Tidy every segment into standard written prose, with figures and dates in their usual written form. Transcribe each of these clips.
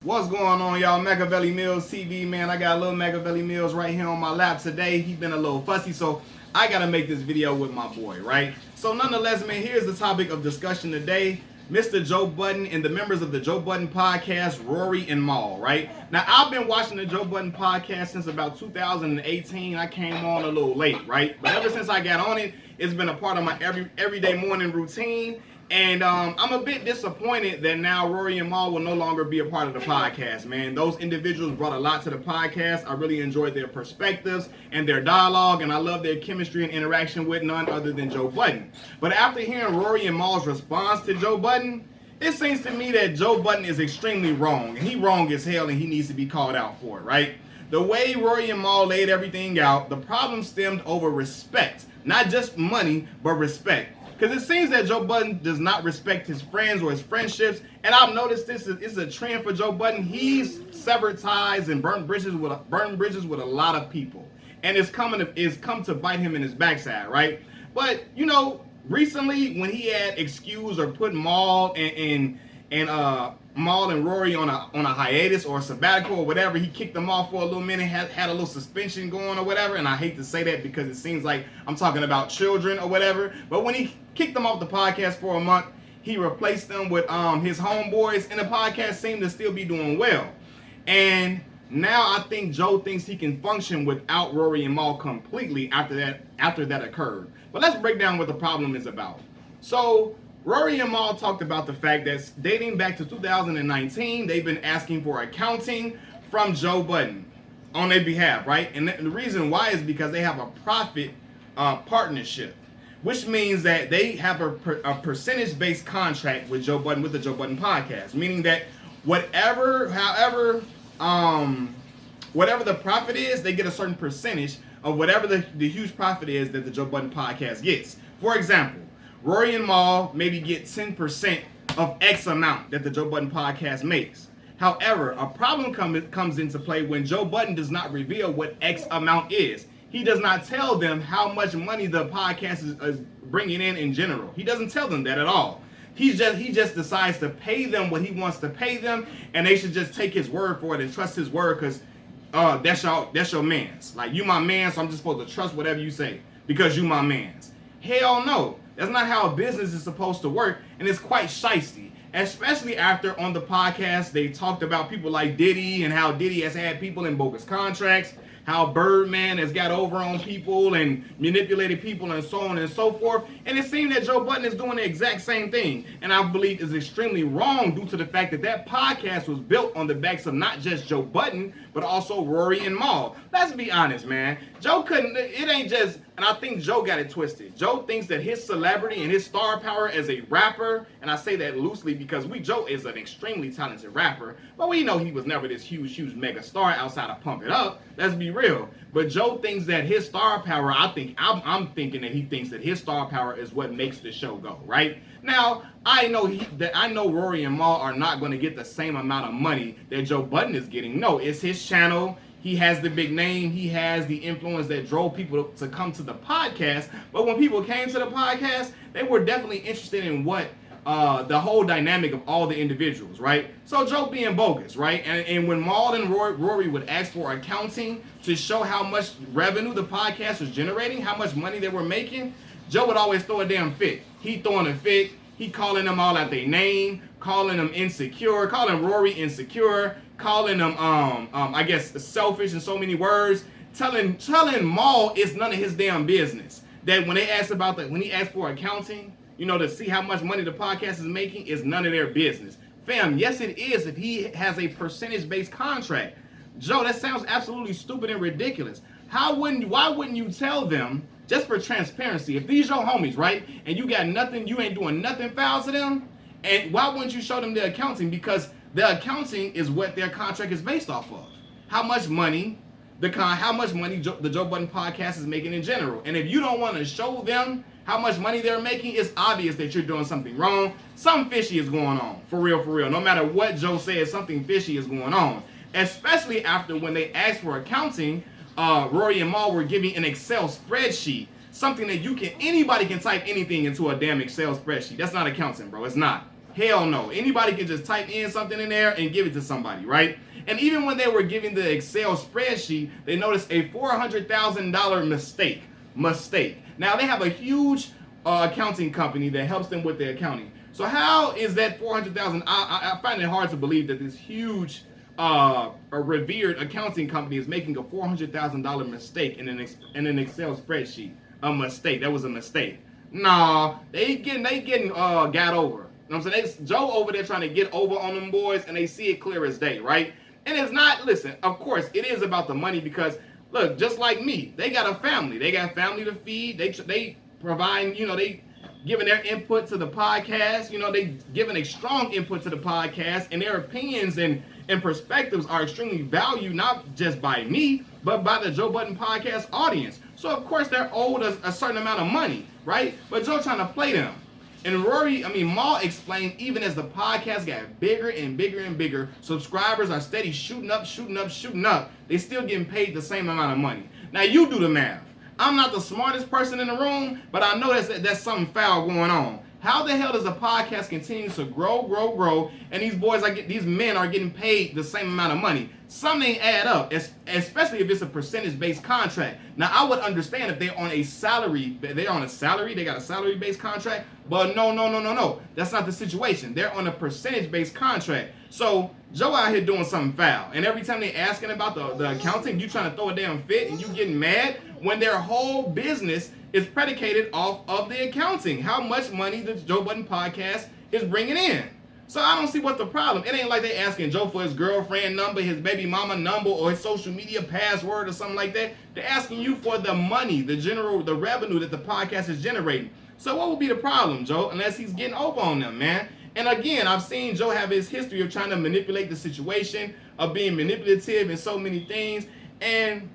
What's going on, y'all? Machiavelli Mills TV, man. I got a little Machiavelli Mills right here on my lap today. He's been a little fussy, so I got to make this video with my boy, right? So nonetheless, man, here's the topic of discussion today. Mr. Joe Budden and the members of the Joe Budden podcast, Rory and Mal, right? Now, I've been watching the Joe Budden podcast since about 2018. I came on a little late, right? But ever since I got on it, it's been a part of my everyday morning routine. And I'm a bit disappointed that now Rory and Mal will no longer be a part of the podcast, man. Those individuals brought a lot to the podcast. I really enjoyed their perspectives and their dialogue, and I love their chemistry and interaction with none other than Joe Budden. But after hearing Rory and Mal's response to Joe Budden, it seems to me that Joe Budden is extremely wrong, and he wrong as hell, and he needs to be called out for it, right? The way Rory and Mal laid everything out, the problem stemmed over respect. Not just money, but respect. Because it seems that Joe Budden does not respect his friends or his friendships. And I've noticed this is a trend for Joe Budden. He's severed ties and burned bridges with a lot of people. And it's come to bite him in his backside, right? But, you know, recently when he had excused or put Mal and Rory on a hiatus or a sabbatical or whatever, he kicked them off for a little minute, had a little suspension going or whatever. And I hate to say that because it seems like I'm talking about children or whatever. But when he kicked them off the podcast for a month, he replaced them with his homeboys, and the podcast seemed to still be doing well. And now I think Joe thinks he can function without Rory and Mal completely after that occurred. But let's break down what the problem is about. So Rory and Mal talked about the fact that dating back to 2019, they've been asking for accounting from Joe Budden on their behalf, right? And the reason why is because they have a profit partnership, which means that they have a percentage-based contract with Joe Budden, with the Joe Budden podcast, meaning that whatever the profit is, they get a certain percentage of whatever the huge profit is that the Joe Budden podcast gets. For example, Rory and Mal maybe get 10% of X amount that the Joe Budden podcast makes. However, a problem comes into play when Joe Budden does not reveal what X amount is. He does not tell them how much money the podcast is bringing in general. He doesn't tell them that at all. He just decides to pay them what he wants to pay them, and they should just take his word for it and trust his word because that's your man's. Like, you my man, so I'm just supposed to trust whatever you say because you my man's. Hell no. That's not how a business is supposed to work, and it's quite shiesty. Especially after on the podcast they talked about people like Diddy and how Diddy has had people in bogus contracts, how Birdman has got over on people and manipulated people and so on and so forth. And it seemed that Joe Budden is doing the exact same thing. And I believe is extremely wrong due to the fact that podcast was built on the backs of not just Joe Budden, but also Rory and Mal. Let's be honest, man. Joe couldn't, it ain't just, and I think Joe got it twisted. Joe thinks that his celebrity and his star power as a rapper, and I say that loosely because Joe is an extremely talented rapper, but we know he was never this huge mega star outside of Pump It Up. Let's be real. But Joe thinks that his star power, I'm thinking that he thinks that his star power is what makes the show go, right? Now, I know Rory and Mal are not going to get the same amount of money that Joe Budden is getting. No, it's his channel. He has the big name. He has the influence that drove people to come to the podcast. But when people came to the podcast, they were definitely interested in what the whole dynamic of all the individuals, right? So Joe being bogus, right? And when Mal and Rory would ask for accounting to show how much revenue the podcast was generating, how much money they were making, Joe would always throw a damn fit. He throwing a fit. He calling them all out their name, calling them insecure, calling Rory insecure, calling them I guess selfish in so many words, telling Mal it's none of his damn business. That when they asked when he asked for accounting, you know, to see how much money the podcast is making, is none of their business. Fam, yes it is if he has a percentage-based contract. Joe, that sounds absolutely stupid and ridiculous. Why wouldn't you tell them, just for transparency, if these your homies, right, and you got nothing, you ain't doing nothing foul to them, and why wouldn't you show them the accounting? Because the accounting is what their contract is based off of. How much money the Joe Budden podcast is making in general. And if you don't want to show them how much money they're making, it's obvious that you're doing something wrong. Something fishy is going on. For real. No matter what Joe says, something fishy is going on. Especially after when they asked for accounting, Rory and Mal were giving an Excel spreadsheet. Something that anybody can type anything into a damn Excel spreadsheet. That's not accounting, bro. It's not. Hell no. Anybody can just type in something in there and give it to somebody, right? And even when they were giving the Excel spreadsheet, they noticed a $400,000 mistake. Now, they have a huge accounting company that helps them with their accounting. So how is that $400,000? I find it hard to believe that this huge, a revered accounting company is making a $400,000 mistake in an Excel spreadsheet. A mistake. That was a mistake. Nah, they getting got over. You know what I'm saying? Joe over there trying to get over on them boys, and they see it clear as day, right? And it's not, listen, of course, it is about the money because, look, just like me, they got a family. They got family to feed. They provide, they giving their input to the podcast. They giving a strong input to the podcast, and their opinions and perspectives are extremely valued, not just by me, but by the Joe Budden podcast audience. So, of course, they're owed a certain amount of money, right? But Joe trying to play them. And Maul explained even as the podcast got bigger and bigger and bigger, subscribers are steady shooting up, they still getting paid the same amount of money. Now, you do the math. I'm not the smartest person in the room, but I know that's something foul going on. How the hell does a podcast continue to grow, and these men are getting paid the same amount of money? Something ain't add up, especially if it's a percentage-based contract. Now, I would understand if they're on a salary, they got a salary-based contract, but no. That's not the situation. They're on a percentage-based contract. So, Joe out here doing something foul, and every time they asking about the accounting, you trying to throw a damn fit, and you getting mad when their whole business is predicated off of the accounting. How much money the Joe Budden podcast is bringing in. So I don't see what the problem. It ain't like they asking Joe for his girlfriend number, his baby mama number, or his social media password or something like that. They're asking you for the money, the revenue that the podcast is generating. So what would be the problem, Joe, unless he's getting over on them, man? And again, I've seen Joe have his history of trying to manipulate the situation, of being manipulative in so many things, and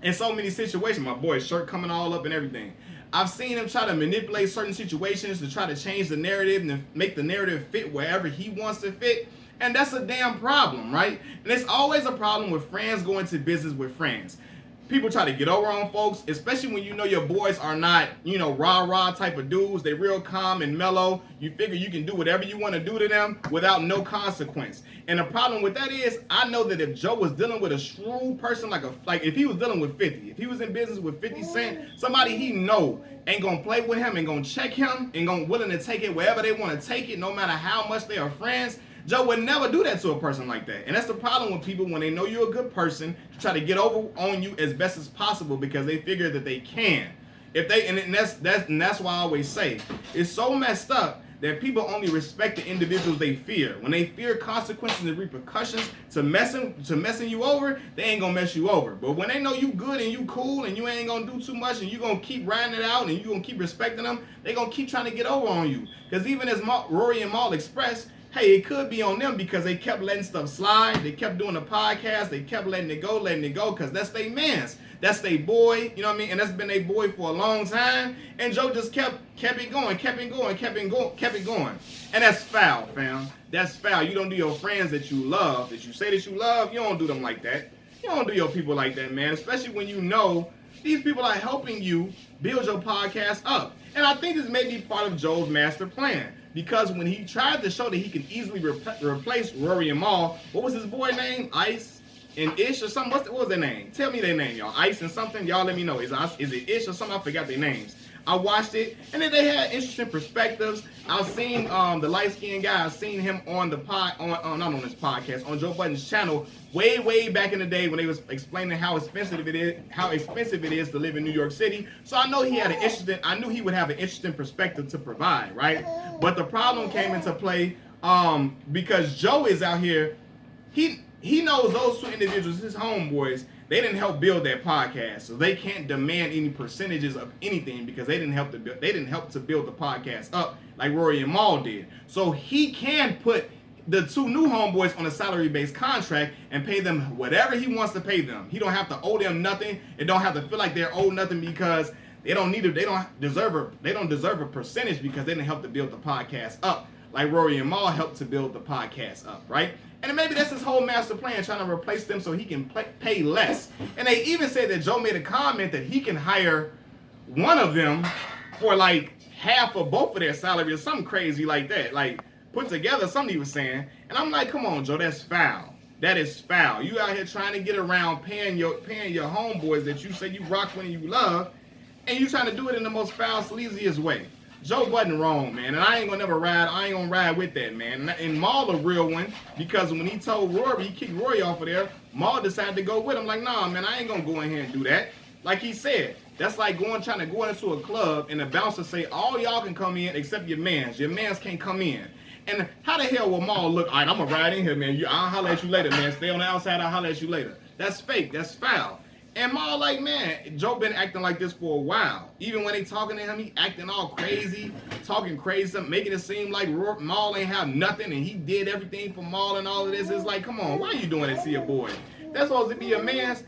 in so many situations. My boy's shirt coming all up and everything. I've seen him try to manipulate certain situations to try to change the narrative and make the narrative fit wherever he wants to fit. And that's a damn problem, right? And it's always a problem with friends going to business with friends. People try to get over on folks, especially when you know your boys are not, rah-rah type of dudes. They real calm and mellow. You figure you can do whatever you want to do to them without no consequence. And the problem with that is, I know that if Joe was dealing with a shrewd person, like if he was dealing with 50, if he was in business with 50 Cent, somebody he know ain't gonna play with him, ain't gonna check him, ain't gonna willing to take it wherever they want to take it, no matter how much they are friends. Joe would never do that to a person like that. And that's the problem with people when they know you're a good person, to try to get over on you as best as possible because they figure that they can. That's why I always say, it's so messed up that people only respect the individuals they fear. When they fear consequences and repercussions to messing you over, they ain't gonna mess you over. But when they know you good and you cool and you ain't gonna do too much and you gonna keep riding it out and you gonna keep respecting them, they gonna keep trying to get over on you. Because even as Rory and Maul expressed, hey, it could be on them because they kept letting stuff slide. They kept doing the podcast. They kept letting it go because that's their mans. That's their boy, you know what I mean? And that's been their boy for a long time. And Joe just kept it going. And that's foul, fam. That's foul. You don't do your friends that you love, that you say that you love, you don't do them like that. You don't do your people like that, man. Especially when you know these people are helping you build your podcast up. And I think this may be part of Joe's master plan. Because when he tried to show that he could easily replace Rory and Maul, what was his boy name? Ice and Ish or something? What was their name? Tell me their name, y'all. Ice and something? Y'all let me know. Is it Ish or something? I forgot their names. I watched it, and then they had interesting perspectives. I've seen the light-skinned guy. I've seen him on the not on this podcast, on Joe Budden's channel, way back in the day when they was explaining how expensive it is to live in New York City. So I know I knew he would have an interesting perspective to provide, right? But the problem came into play because Joe is out here. He knows those two individuals, his homeboys. They didn't help build that podcast, so they can't demand any percentages of anything because they didn't help to build the podcast up like Rory and Maul did. So he can put the two new homeboys on a salary-based contract and pay them whatever he wants to pay them. He don't have to owe them nothing. It don't have to feel like they're owed nothing because they don't deserve a percentage because they didn't help to build the podcast up like Rory and Maul helped to build the podcast up, right? And maybe that's his whole master plan, trying to replace them so he can pay less. And they even said that Joe made a comment that he can hire one of them for like half of both of their salary or something crazy like that. Like put together something he was saying, and I'm like, come on, Joe, that's foul. That is foul. You out here trying to get around paying your homeboys that you say you rock with and you love, and you trying to do it in the most foul, sleaziest way. Joe wasn't wrong, man, and I ain't gonna ride with that, man. And Maul a real one, because when he told Rory, he kicked Rory off of there, Maul decided to go with him. Like, nah, man, I ain't gonna go in here and do that. Like he said, that's like trying to go into a club and the bouncer say, all y'all can come in except your mans. Your mans can't come in. And how the hell will Maul look? All right, I'm gonna ride in here, man. I'll holler at you later, man. Stay on the outside, I'll holler at you later. That's fake, that's foul. And Maul like, man, Joe been acting like this for a while. Even when they talking to him, he acting all crazy, talking crazy, making it seem like Maul ain't have nothing and he did everything for Maul and all of this. It's like, come on, why you doing it to your boy? That's supposed to be a man's.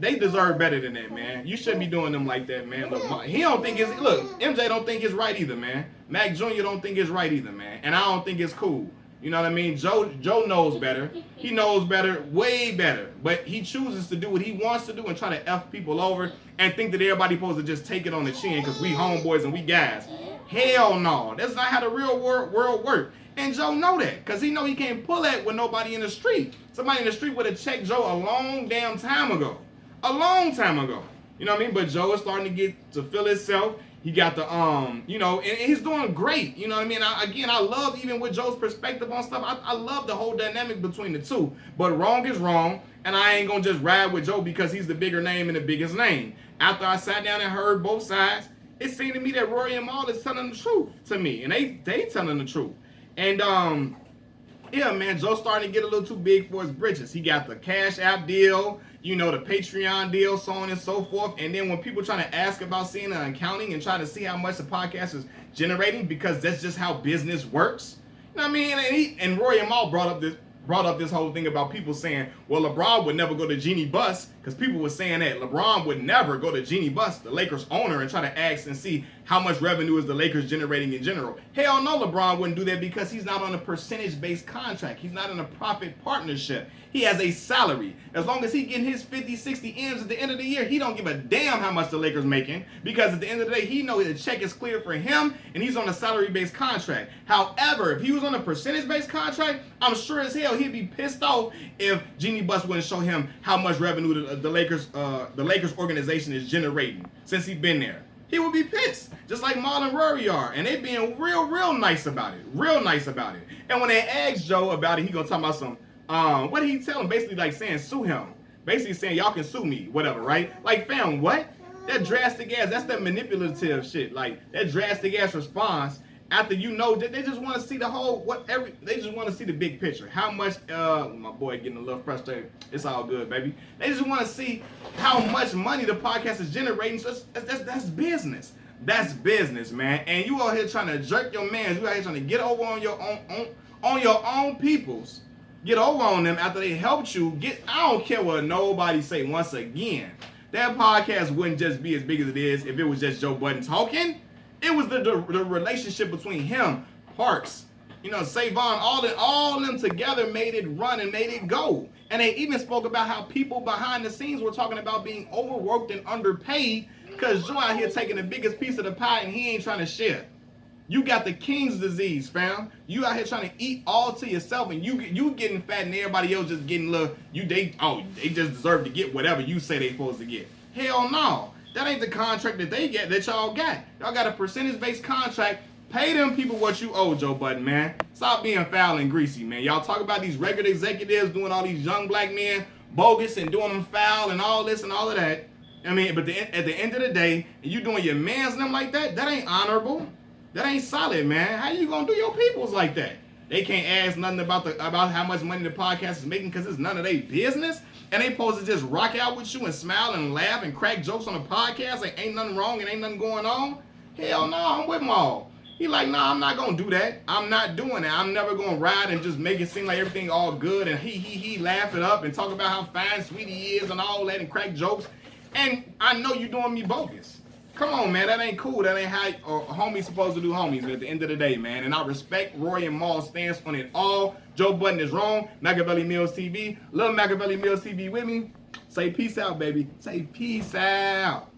They deserve better than that, man. You shouldn't be doing them like that, man. Look, he don't think it's, look, MJ don't think it's right either, man. Mac Jr. don't think it's right either, man. And I don't think it's cool. You know what I mean? Joe knows better. He knows better, way better. But he chooses to do what he wants to do and try to F people over and think that everybody's supposed to just take it on the chin because we homeboys and we guys. Hell no. That's not how the real world works. And Joe know that because he know he can't pull that with nobody in the street. Somebody in the street would have checked Joe a long damn time ago. A long time ago. You know what I mean? But Joe is starting to get to feel himself. He got the, you know, and he's doing great. You know what I mean? I love even with Joe's perspective on stuff. I love the whole dynamic between the two. But wrong is wrong. And I ain't going to just ride with Joe because he's the bigger name and the biggest name. After I sat down and heard both sides, it seemed to me that Rory and Maul is telling the truth to me. And they telling the truth. And, yeah, man, Joe's starting to get a little too big for his britches. He got the Cash App deal, you know, the Patreon deal, so on and so forth. And then when people trying to ask about seeing the accounting and trying to see how much the podcast is generating, because that's just how business works. You know what I mean? And Rory and Maul brought up this whole thing about people saying, well, LeBron would never go to Jeannie Buss, because people were saying that LeBron would never go to Jeannie Buss, the Lakers owner, and try to ask and see how much revenue is the Lakers generating in general. Hell no, LeBron wouldn't do that because he's not on a percentage-based contract. He's not in a profit partnership. He has a salary. As long as he getting his 50, 60 M's at the end of the year, he don't give a damn how much the Lakers making, because at the end of the day, he knows the check is clear for him and he's on a salary-based contract. However, if he was on a percentage-based contract, I'm sure as hell he'd be pissed off if Jeannie Buss wouldn't show him how much revenue the Lakers organization is generating since he's been there. He would be pissed, just like Maul and Rory are, and they being real nice about it, And when they asked Joe about it, he gonna talk about some, what did he tell him? Basically like saying sue him, basically saying y'all can sue me, whatever, right? Like, fam, what? That drastic ass, that's that manipulative shit, like that drastic ass response. After you know that they just want to see the whole they just want to see the big picture. How much my boy getting a little frustrated. It's all good, baby. They just want to see how much money the podcast is generating. So that's business. That's business, man. And you out here trying to jerk your man. You out here trying to get over on your own peoples. Get over on them after they helped you. I don't care what nobody say. Once again, that podcast wouldn't just be as big as it is if it was just Joe Budden talking. It was the relationship between him, Parks, you know, Savon, all them together made it run and made it go. And they even spoke about how people behind the scenes were talking about being overworked and underpaid because Joe out here taking the biggest piece of the pie and he ain't trying to share. You got the king's disease, fam. You out here trying to eat all to yourself and you getting fat and everybody else just getting little, they just deserve to get whatever you say they supposed to get. Hell no. That ain't the contract that they get, that y'all got. Y'all got a percentage-based contract. Pay them people what you owe, Joe Budden, man. Stop being foul and greasy, man. Y'all talk about these record executives doing all these young black men bogus and doing them foul and all this and all of that. I mean, but at the end of the day, you doing your mans and them like that, that ain't honorable. That ain't solid, man. How you gonna do your peoples like that? They can't ask nothing about how much money the podcast is making because it's none of their business. And they supposed to just rock out with you and smile and laugh and crack jokes on the podcast. Like, ain't nothing wrong and ain't nothing going on. Hell no, I'm with Maul. He like, nah, I'm not going to do that. I'm not doing that. I'm never going to ride and just make it seem like everything all good and he laugh it up and talk about how fine sweet he is and all that and crack jokes. And I know you doing me bogus. Come on, man. That ain't cool. That ain't how a homie's supposed to do homies at the end of the day, man. And I respect Rory and Maul's stance on it all. Joe Budden is wrong. Machiavelli Mills TV. Little Machiavelli Mills TV with me. Say peace out, baby. Say peace out.